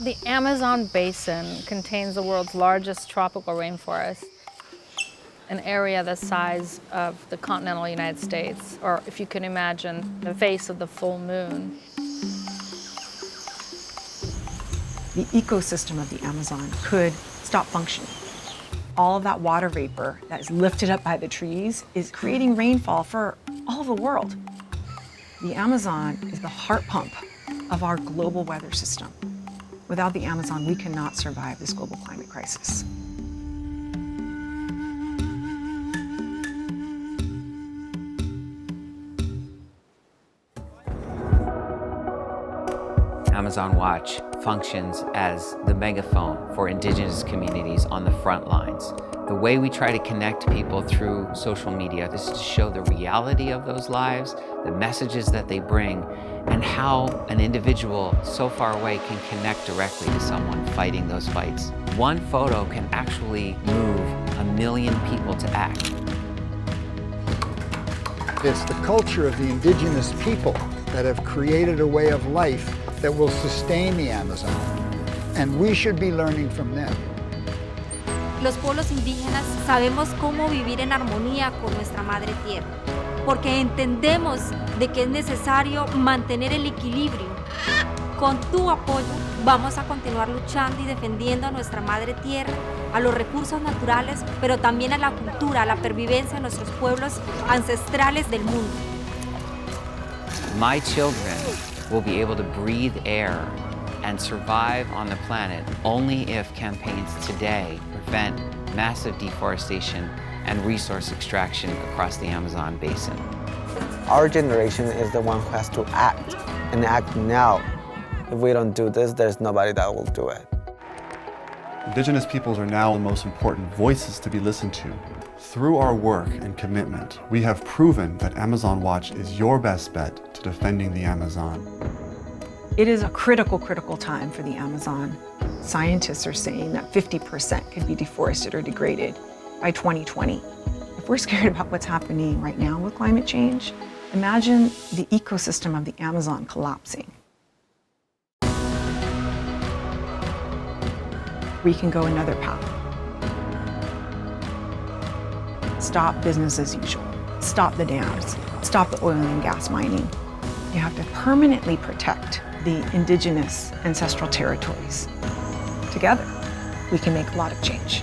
The Amazon basin contains the world's largest tropical rainforest, an area the size of the continental United States, or if you can imagine, the face of the full moon. The ecosystem of the Amazon could stop functioning. All of that water vapor that is lifted up by the trees is creating rainfall for all the world. The Amazon is the heart pump of our global weather system. Without the Amazon, we cannot survive this global climate crisis. Amazon Watch functions as the megaphone for indigenous communities on the front lines. The way we try to connect people through social media is to show the reality of those lives, the messages that they bring, and how an individual so far away can connect directly to someone fighting those fights. One photo can actually move 1 million people to act. It's the culture of the indigenous people that have created a way of life that will sustain the Amazon, and we should be learning from them. Los pueblos indígenas sabemos cómo vivir en armonía con nuestra madre tierra, porque entendemos de que es necesario mantener el equilibrio. Con tu apoyo vamos a continuar luchando y defendiendo a nuestra madre tierra, a los recursos naturales, pero también a la cultura, a la pervivencia de nuestros pueblos ancestrales del mundo. My children will be able to breathe air and survive on the planet only if campaigns today prevent massive deforestation and resource extraction across the Amazon basin. Our generation is the one who has to act, and act now. If we don't do this, there's nobody that will do it. Indigenous peoples are now the most important voices to be listened to. Through our work and commitment, we have proven that Amazon Watch is your best bet to defending the Amazon. It is a critical time for the Amazon. Scientists are saying that 50% could be deforested or degraded by 2020. If we're scared about what's happening right now with climate change, imagine the ecosystem of the Amazon collapsing. We can go another path. Stop business as usual. Stop the dams. Stop the oil and gas mining. You have to permanently protect the indigenous ancestral territories. Together, we can make a lot of change.